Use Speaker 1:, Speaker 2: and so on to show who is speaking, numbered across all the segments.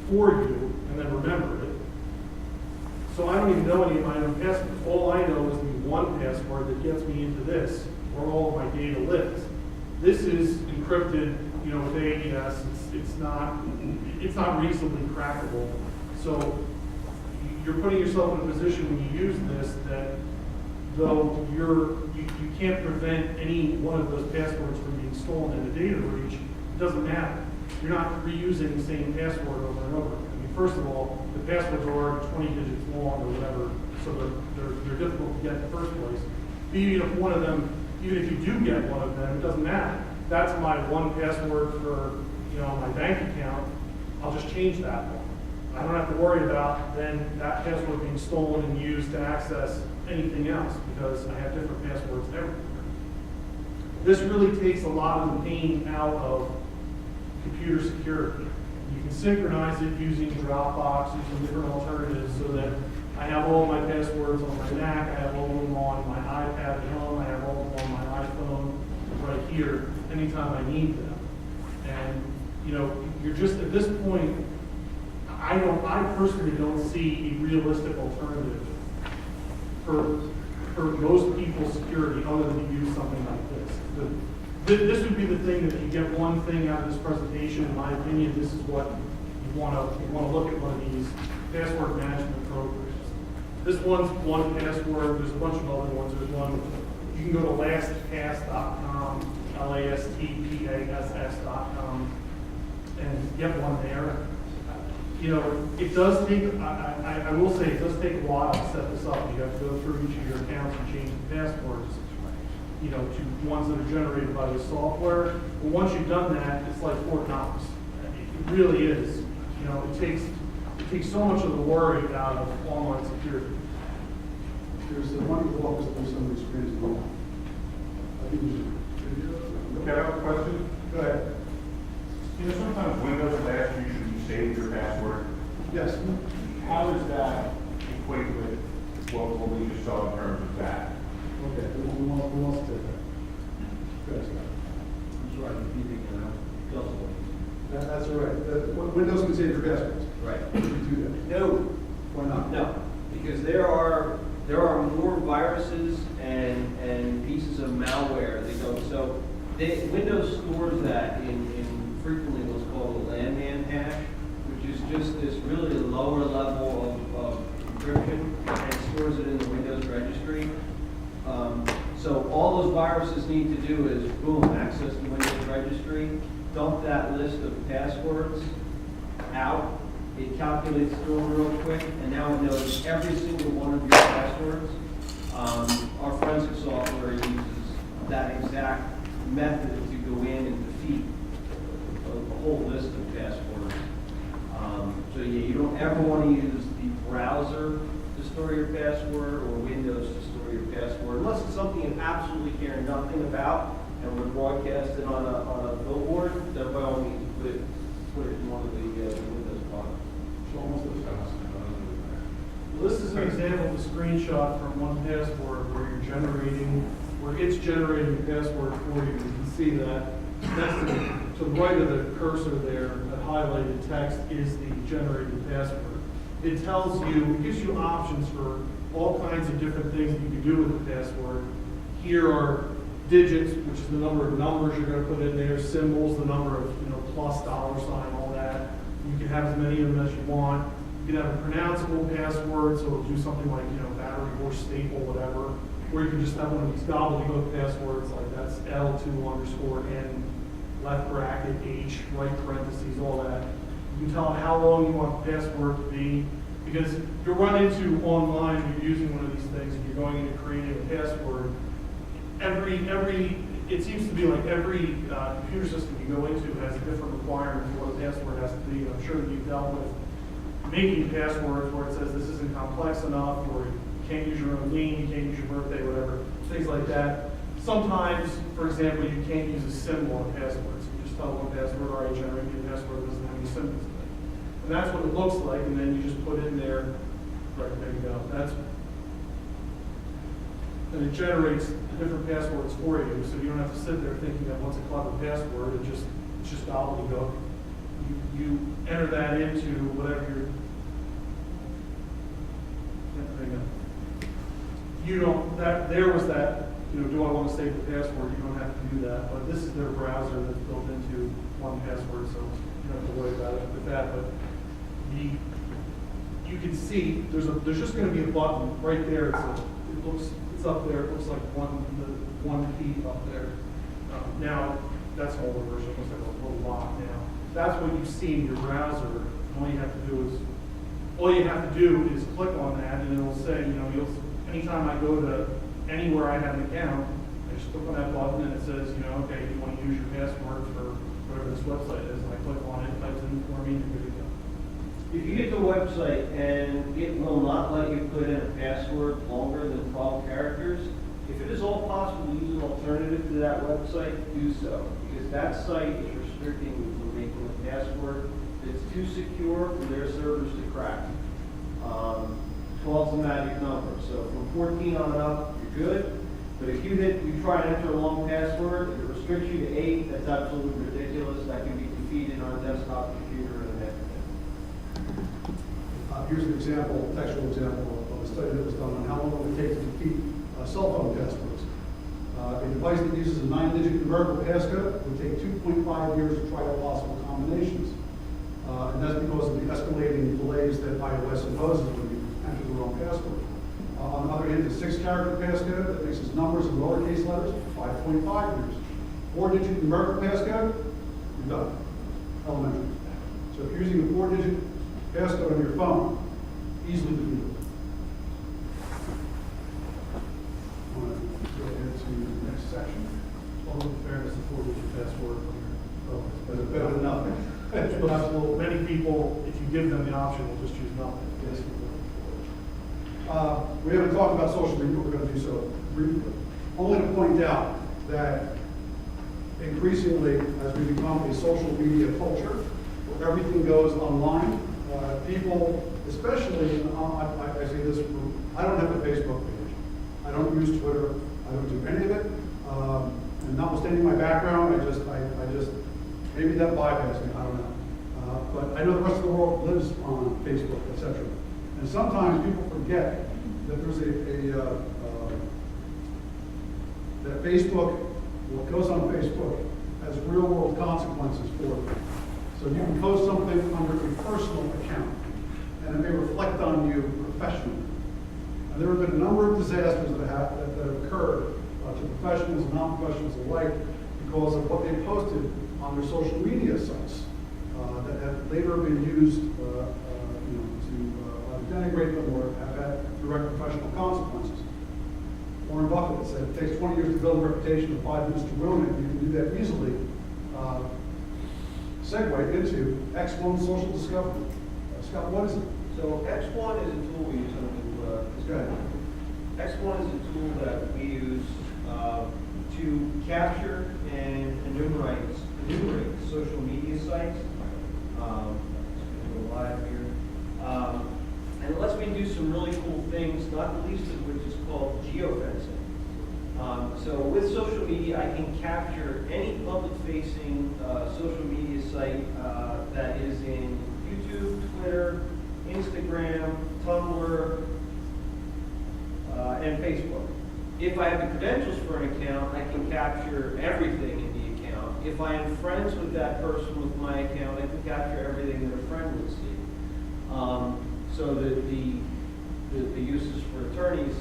Speaker 1: for you and then remember it. So I don't even know any of my own passwords. All I know is the one password that gets me into this, where all of my data lives. This is encrypted, with AES. It's not reasonably crackable. So you're putting yourself in a position when you use this that though you can't prevent any one of those passwords from being stolen in a data breach, it doesn't matter. You're not reusing the same password over and over. I mean, first of all, the passwords are 20 digits long or whatever, so they're difficult to get in the first place. Even if one of them, even if you do get one of them, it doesn't matter. That's my one password for my bank account. I'll just change that one. I don't have to worry about then that password being stolen and used to access anything else because I have different passwords everywhere. This really takes a lot of the pain out of computer security. You can synchronize it using Dropbox, using different alternatives so that I have all my passwords on my Mac, I have all of them on my iPad at home, I have all of them on my iPhone right here anytime I need them. And you're just at this point, I personally don't see a realistic alternative for most people's security other than to use something like this. This would be the thing that if you get one thing out of this presentation, in my opinion, this is what you want to look at one of these password management programs. This one's one password. There's a bunch of other ones. There's one. You can go to lastpass.com, lastpass.com, and get one there. It does take. I will say it does take a while to set this up. You have to go through each of your accounts and change the passwords. To ones that are generated by the software. But once you've done that, it's like Fort Knox. It really is. It takes so much of the worry out of online security.
Speaker 2: There's the one who walks through some of the screens. I think you should.
Speaker 3: Okay, I have a question.
Speaker 1: Go ahead.
Speaker 3: Sometimes Windows will ask you should you save your password.
Speaker 2: Yes.
Speaker 3: How does that equate with what we just saw in terms of that?
Speaker 2: Okay, who wants to take that? Good.
Speaker 4: I'm sorry,
Speaker 2: That's all right. Windows can save your passwords.
Speaker 4: right.
Speaker 2: You do that.
Speaker 4: No,
Speaker 2: Why not?
Speaker 4: no, because there are more viruses and pieces of malware that go. So Windows stores that in frequently what's called a landman hash, which is just this really lower level of encryption, and stores it in the Windows registry. So all those viruses need to do is, boom, access the Windows registry, dump that list of passwords out. It calculates through them real quick, and now it knows every single one of your passwords. Our forensic software uses that exact method to go in and defeat a whole list of passwords. So yeah, you don't ever want to use the browser to store your password or Windows to store your password, unless it's something you absolutely care nothing about and would broadcast it on a billboard. Then by all means, put it in one of the Windows products.
Speaker 2: It's almost as fast.
Speaker 1: Well, this is an example of a screenshot from one password where it's generating the password for you. You can see that next to the right of the cursor there, that highlighted text is the generated password. It tells you, it gives you options for all kinds of different things that you can do with the password. Here are digits, which is the number of numbers you're going to put in there, symbols, the number of plus, dollar sign, all that. You can have as many of them as you want. You can have a pronounceable password, so it'll do something like battery horse staple, whatever. Or you can just have one of these gobbledygook passwords, like that's L2_N, left bracket, H, right parentheses, all that. You can tell it how long you want the password to be, because you'll run into online, you're using one of these things, and you're going into creating a password. It seems to be like every computer system you go into has a different requirement for what a password has to be. I'm sure that you've dealt with making passwords where it says this isn't complex enough, or you can't use your own name, you can't use your birthday, whatever, things like that. Sometimes, for example, you can't use a symbol on a password. So you just tell one password, all right, generate me a password that doesn't have any symbols in it. And that's what it looks like, and then you just put in there, right, there you go. And it generates different passwords for you, so you don't have to sit there thinking that what's a clever password. It's just gobbledygook. you enter that into whatever your, you don't, there was that, do I want to save the password? You don't have to do that, but this is their browser that's built into 1Password, so you don't have to worry about it with that, but you can see, there's just going to be a button right there. It's up there. It looks like one key up there. Now that's an older version. It looks like a little lock now. That's what you see in your browser. All you have to do is click on that, and it'll say, anytime I go to anywhere I have an account, I just click on that button, and it says, okay, you want to use your password for whatever this website is, and I click on it, it types it in for me, and you're good to go.
Speaker 4: If you get the website and it will not let you put in a password longer than 12 characters, if it is all possible to use an alternative to that website, do so. Because that site is restricting you from making a password that's too secure for their servers to crack. 12 is the magic number. So from 14 on up, you're good. But if you try to enter a long password, and it restricts you to 8, that's absolutely ridiculous. That can be defeated on a desktop computer and everything.
Speaker 2: Here's an example, textual example of a study that was done on how long it would take to defeat cell phone passwords. A device that uses a 9-digit numerical passcode would take 2.5 years to try out possible combinations. And that's because of the escalating delays that iOS imposes when you enter the wrong password. On the other hand, the 6-character passcode that mixes numbers and lowercase letters, 5.5 years. 4-digit numerical passcode, you're done. Elementary. So if you're using a 4-digit passcode on your phone, easily defeated. I want to go ahead to the next section.
Speaker 1: Well, in fairness, the 4-digit password on your phone is
Speaker 2: But it's better than nothing.
Speaker 1: Well, many people, if you give them the option, will just choose nothing. Yes.
Speaker 2: We haven't talked about social media, we're going to do so briefly. Only to point out that increasingly, as we become a social media culture, where everything goes online, people, especially, I say this, I don't have a Facebook page. I don't use Twitter. I don't do any of it. And notwithstanding my background, I just, maybe that bypassed me, I don't know. But I know the rest of the world lives on Facebook, etc. And sometimes people forget that there's that Facebook, what goes on Facebook, has real world consequences for them. So you can post something under a personal account, and it may reflect on you professionally. And there have been a number of disasters that have occurred to professionals and non-professionals alike because of what they posted on their social media sites that have later been used to denigrate them or have had direct professional consequences. Warren Buffett said it takes 20 years to build a reputation and 5 minutes to ruin it. You can do that easily. Segue into X1 social discovery. Scott, what is it?
Speaker 4: So X1 is a tool we use
Speaker 2: Go ahead.
Speaker 4: X1 is a tool that we use to capture and enumerate social media sites. Go live here. And it lets me do some really cool things, not the least of which is called geofencing. So with social media, I can capture any public-facing social media site that is in YouTube, Twitter, Instagram, Tumblr, and Facebook. If I have the credentials for an account, I can capture everything in the account. If I am friends with that person with my account, I can capture everything that a friend would see. So that the uses for attorneys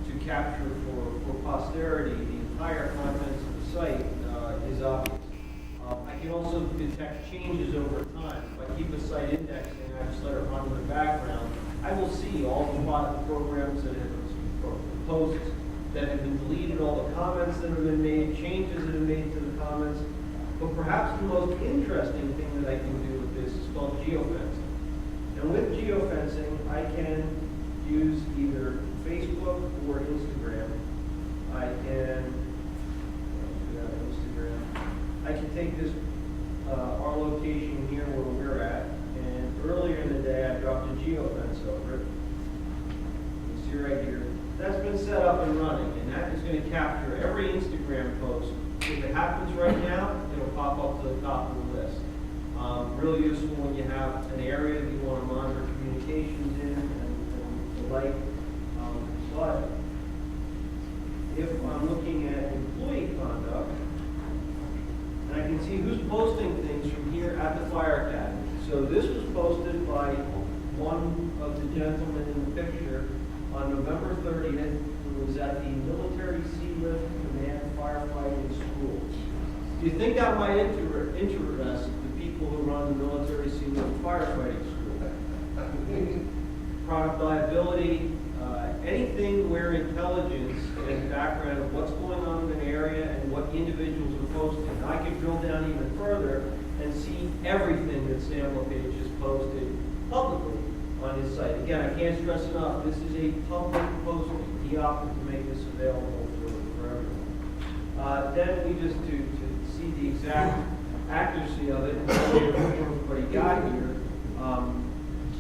Speaker 4: to capture for posterity the entire contents of the site is obvious. I can also detect changes over time. If I keep a site indexing and I just let it run in the background, I will see all the programs that have posts that have been deleted, all the comments that have been made, changes that have been made to the comments. But perhaps the most interesting thing that I can do with this is called geofencing. And with geofencing, I can use either Facebook or Instagram. I can I can take this our location here where we're at, and earlier in the day I dropped a geofence over it. You can see right here. That's been set up and running, and that is going to capture every Instagram post. If it happens right now, it'll pop up to the top of the list. Real useful when you have an area that you want to monitor communications in and the like. But if I'm looking at employee conduct, and I can see who's posting things from here at the fire academy. So this was posted by one of the gentlemen in the picture on November 30th, who was at the Military Sealift Command Firefighting School. Do you think that might interest the people who run the Military Sealift Firefighting School? Product liability, anything where intelligence and background of what's going on in an area and what individuals are posting. I could drill down even further and see everything that Sam LePage has posted publicly on his site. Again, I can't stress enough, this is a public posting. He opted to make this available for everyone. Then we just, to see the exact accuracy of it, what he got here,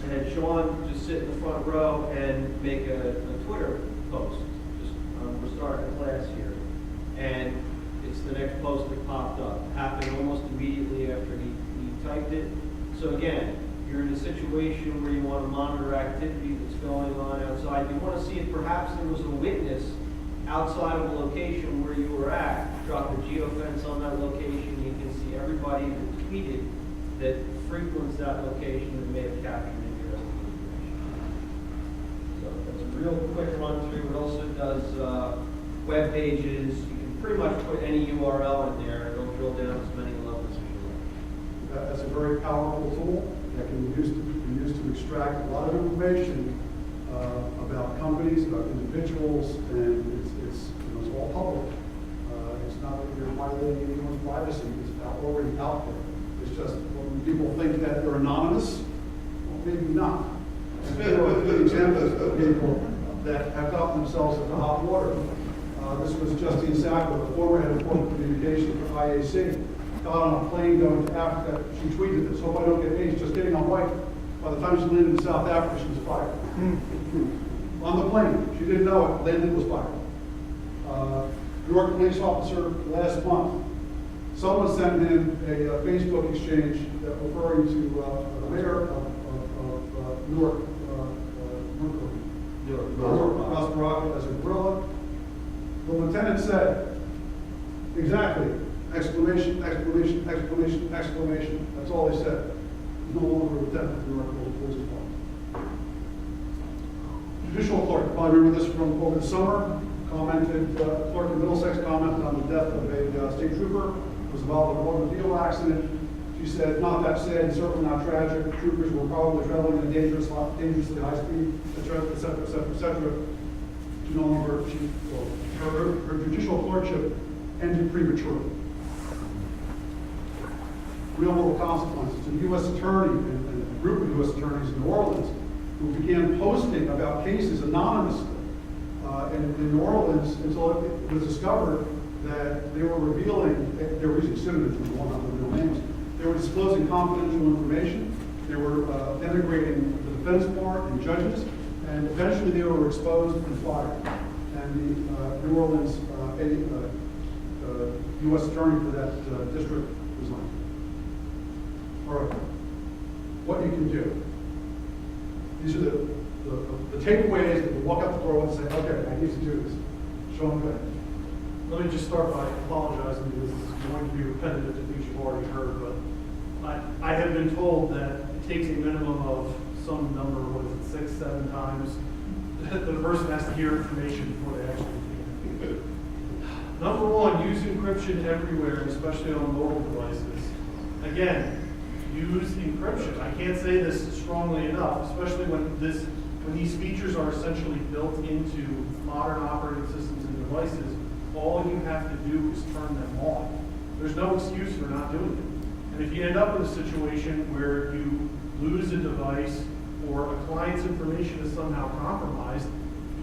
Speaker 4: and had Sean just sit in the front row and make a Twitter post. Just, we're starting a class here. And it's the next post that popped up. Happened almost immediately after he typed it. So again, you're in a situation where you want to monitor activity that's going on outside. You want to see if perhaps there was a witness outside of a location where you were at. Drop a geofence on that location. You can see everybody that tweeted that frequents that location and may have captured interesting information. So that's a real quick run through. It also does web pages. You can pretty much put any URL in there and it'll drill down as many levels as you like.
Speaker 2: That's a very powerful tool that can be used to extract a lot of information about companies, about individuals, and it's all public. It's not that you're violating anyone's privacy. It's already out there. It's just when people think that they're anonymous, well, maybe not. And there are good examples of people that have gotten themselves into hot water. This was Justine Sackler, the former head of corporate communications for IAC. Got on a plane going to Africa. She tweeted this, hope I don't get AIDS, just getting on white. By the time she landed in South Africa, she was fired. On the plane, she didn't know it, landed, was fired. New York police officer last month, someone sent him a Facebook exchange that referring to the mayor of Newark, Ross Baraka as a gorilla. The lieutenant said, exactly, exclamation, exclamation, exclamation, exclamation. That's all he said. He's no longer a lieutenant of the Newark Police Department. Judicial clerk, probably remember this from over the summer, commented, clerk in Middlesex commented on the death of a state trooper who was involved in an automobile accident. She said, not that sad, certainly not tragic. Troopers were probably traveling at a dangerously high speed, et cetera, et cetera, et cetera, et cetera. She no longer, her judicial clerkship ended prematurely. Real world consequences. A U.S. attorney and a group of U.S. attorneys in New Orleans who began posting about cases anonymously in New Orleans until it was discovered that they were revealing, they were using pseudonyms from one of the real names. They were disclosing confidential information. They were denigrating the defense bar and judges, and eventually they were exposed and fired. And the New Orleans U.S. attorney for that district resigned. All right, what you can do. These are the takeaways that you walk out the door and say, okay, I need to do this. Show them good.
Speaker 1: Let me just start by apologizing because this is going to be repetitive to things you've already heard, but I have been told that it takes a minimum of some number, what is it, 6, 7 times, that the person has to hear information before they actually take it. Number one, use encryption everywhere, especially on mobile devices. Again, use encryption. I can't say this strongly enough, especially when these features are essentially built into modern operating systems and devices. All you have to do is turn them on. There's no excuse for not doing it. And if you end up in a situation where you lose a device or a client's information is somehow compromised,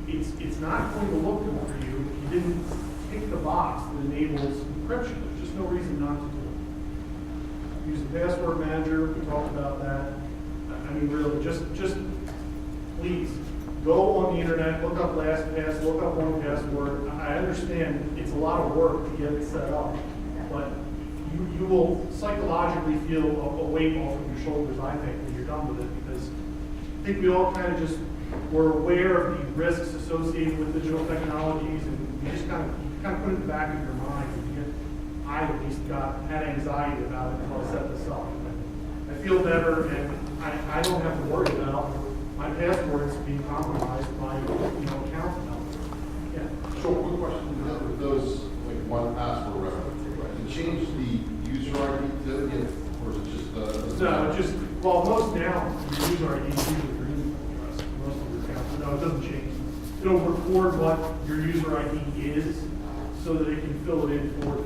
Speaker 1: it's not going to look good for you if you didn't tick the box that enables encryption. There's just no reason not to do it. Use the password manager, we talked about that. I mean, really, just please, go on the internet, look up LastPass, look up 1Password. I understand it's a lot of work to get it set up, but you will psychologically feel a weight off of your shoulders, I think, when you're done with it, because I think we all kind of just were aware of the risks associated with digital technologies, and you just kind of put it in the back of your mind. I at least had anxiety about it until I set this up. I feel better, and I don't have to worry about my passwords being compromised by account number. Yeah.
Speaker 5: So, quick question, with those, like, one password, whatever, to change the user ID to it, or is it just,
Speaker 1: No, just, well, most now, your user ID is usually your email address, most of your accounts. No, it doesn't change. It'll record what your user ID is so that it can fill it in for you.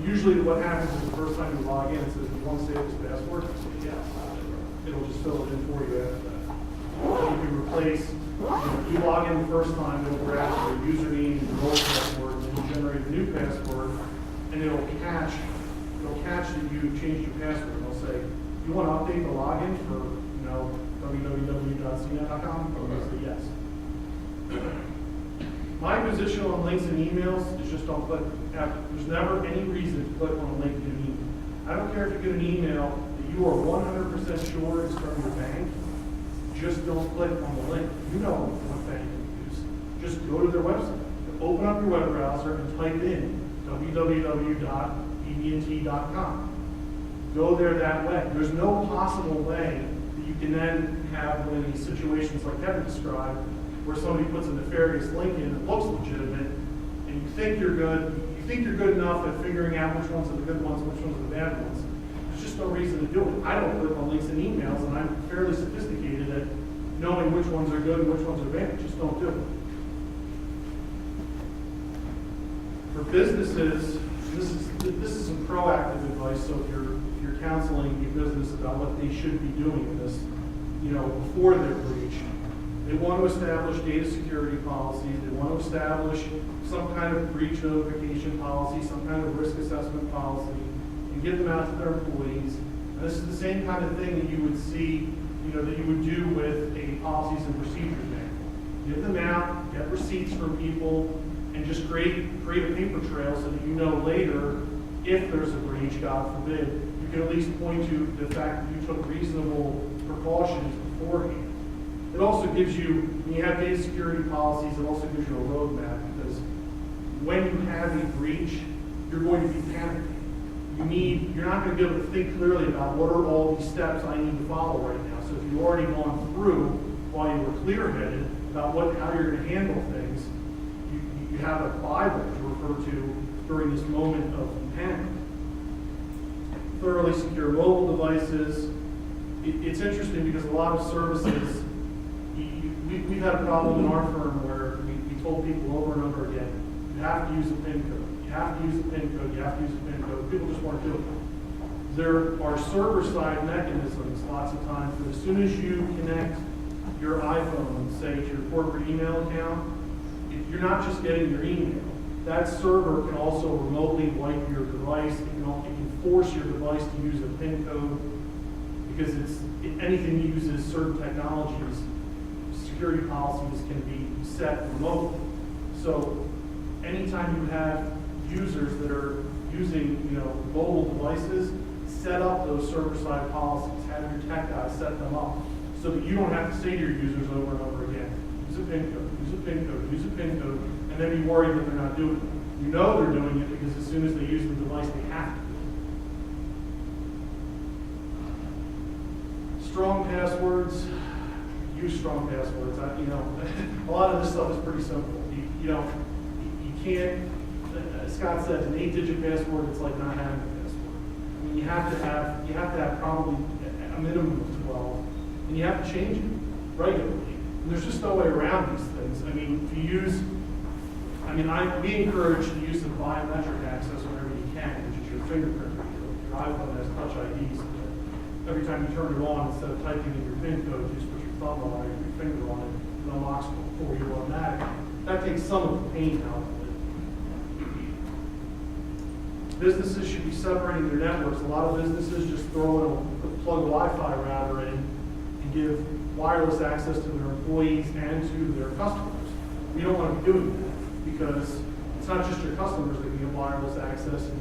Speaker 1: Usually what happens is the first time you log in, it says, you want to save this password? You say, yes. It'll just fill it in for you after that. You can replace, you log in the first time, it'll grab your username, your old password, and then you generate a new password, and it'll catch that you changed your password. It'll say, you want to update the login for, www.cnet.com? You'll say yes. My position on links and emails is just don't click. There's never any reason to click on a link in an email. I don't care if you get an email that you are 100% sure is from your bank. Just don't click on the link. You know what bank you use. Just go to their website. Open up your web browser and type in www.bbnt.com. Go there that way. There's no possible way that you can then have one of these situations like Kevin described, where somebody puts a nefarious link in that looks legitimate, and you think you're good. You think you're good enough at figuring out which ones are the good ones, which ones are the bad ones. There's just no reason to do it. I don't click on links in emails, and I'm fairly sophisticated at knowing which ones are good and which ones are bad. Just don't do it. For businesses, this is some proactive advice. So if you're counseling a business about what they should be doing in this, before their breach, they want to establish data security policies. They want to establish some kind of breach notification policy, some kind of risk assessment policy, and give them out to their employees. And this is the same kind of thing that you would see, that you would do with a policies and procedures manual. Give them out, get receipts from people, and just create a paper trail so that you know later, if there's a breach, God forbid, you can at least point to the fact that you took reasonable precautions beforehand. It also gives you, when you have data security policies, it also gives you a roadmap, because when you have a breach, you're going to be panicking. You're not going to be able to think clearly about what are all these steps I need to follow right now. So if you've already gone through while you were clear-headed about how you're going to handle things, you have a Bible to refer to during this moment of panic. Thoroughly secure mobile devices. It's interesting because a lot of services, we've had a problem in our firm where we told people over and over again, you have to use a PIN code. You have to use a PIN code. You have to use a PIN code. People just weren't doing it. There are server-side mechanisms lots of times that as soon as you connect your iPhone, say, to your corporate email account, you're not just getting your email. That server can also remotely wipe your device. It can force your device to use a PIN code, because anything that uses certain technologies, security policies can be set remotely. So anytime you have users that are using mobile devices, set up those server-side policies. Have your tech guys set them up so that you don't have to say to your users over and over again, use a PIN code, use a PIN code, use a PIN code, and then be worried that they're not doing it. You know they're doing it because as soon as they use the device, they have to. Strong passwords. Use strong passwords. A lot of this stuff is pretty simple. You can't. Scott said an 8-digit password. It's like not having a password. I mean, you have to have probably a minimum of 12, and you have to change it regularly. And there's just no way around these things. I mean, if you use, we encourage the use of biometric access whenever you can, which is your fingerprint reader. Your iPhone has Touch ID, so that every time you turn it on, instead of typing in your PIN code, you just put your thumb on it, your finger on it, and unlocks for you automatically. That takes some of the pain out of it. Businesses should be separating their networks. A lot of businesses just plug a Wi-Fi router in and give wireless access to their employees and to their customers. We don't want to be doing that, because it's not just your customers that can get wireless access. And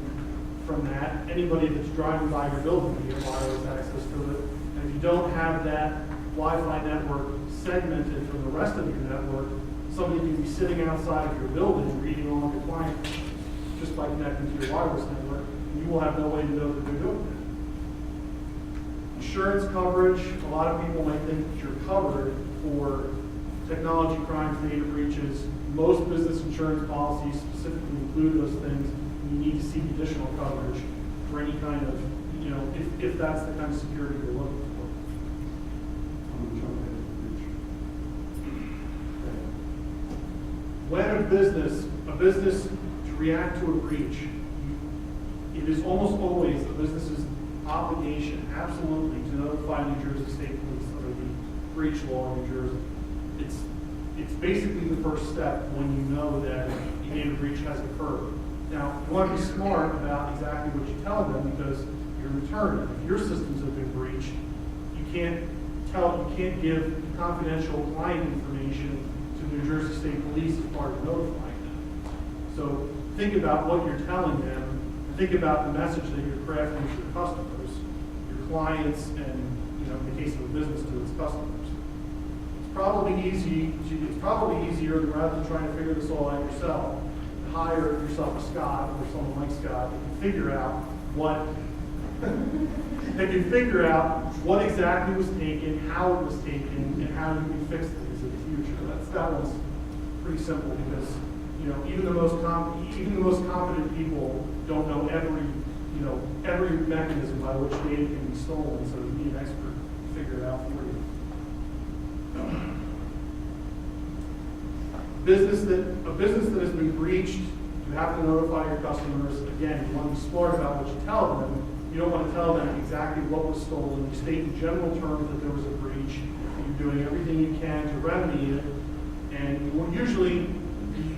Speaker 1: from that. Anybody that's driving by your building will get wireless access to it. And if you don't have that Wi-Fi network segmented from the rest of your network, somebody can be sitting outside of your building reading all of your clients just by connecting to your wireless network, and you will have no way to know that they're doing that. Insurance coverage, a lot of people might think that you're covered for technology crimes, data breaches. Most business insurance policies specifically include those things. You need to seek additional coverage for any kind of, if that's the kind of security you're looking for.
Speaker 2: I'm gonna jump ahead to
Speaker 1: When a business to react to a breach, it is almost always the business's obligation, absolutely, to notify New Jersey State Police under the breach law in New Jersey. It's basically the first step when you know that a data breach has occurred. Now, you want to be smart about exactly what you tell them because you're an attorney. If your systems have been breached, you can't give confidential client information to New Jersey State Police as part of notifying them. So think about what you're telling them. Think about the message that you're crafting to your customers, your clients, and in the case of a business, to its customers. It's probably easier rather than trying to figure this all out yourself, to hire yourself a Scott or someone like Scott that can figure out what exactly was taken, how it was taken, and how you can fix things in the future. That one's pretty simple because even the most competent people don't know every mechanism by which data can be stolen, so you need an expert to figure it out for you. A business that has been breached, you have to notify your customers. Again, you want to be smart about what you tell them. You don't want to tell them exactly what was stolen. You state in general terms that there was a breach. You're doing everything you can to remedy it. And usually,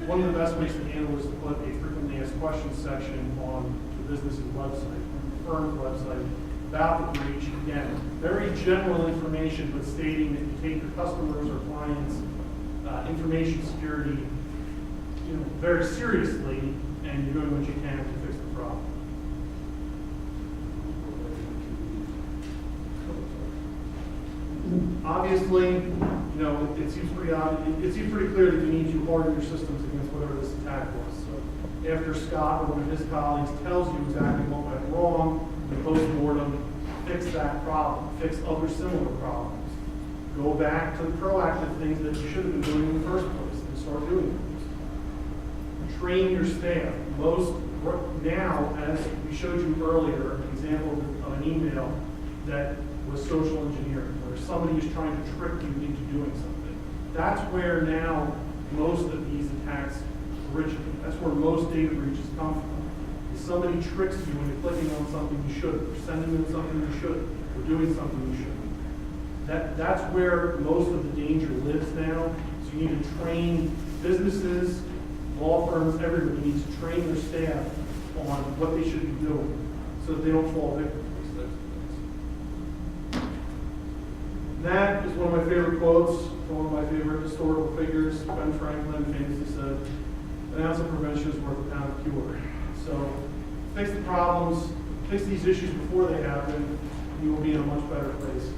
Speaker 1: one of the best ways to handle it is to put a frequently asked questions section on the business's website, on the firm's website, about the breach. Again, very general information, but stating that you take your customers or clients' information security, very seriously, and you're doing what you can to fix the problem. Obviously, it seems pretty obvious. It seems pretty clear that you need to harden your systems against whatever this attack was. So, after Scott or one of his colleagues tells you exactly what went wrong, the post-mortem, fix that problem, fix other similar problems. Go back to the proactive things that you should have been doing in the first place and start doing those. Train your staff. Now, as we showed you earlier, an example of an email that was social engineering, where somebody is trying to trick you into doing something. That's where now most of these attacks originate. That's where most data breaches come from. If somebody tricks you into clicking on something you shouldn't, or sending them something you shouldn't, or doing something you shouldn't. That's where most of the danger lives now. So you need to train businesses, law firms, everybody needs to train their staff on what they should be doing so that they don't fall victim to these types of things. That is one of my favorite quotes from one of my favorite historical figures. Ben Franklin famously said, "An ounce of prevention is worth a pound of cure." So fix the problems, fix these issues before they happen, and you will be in a much better place.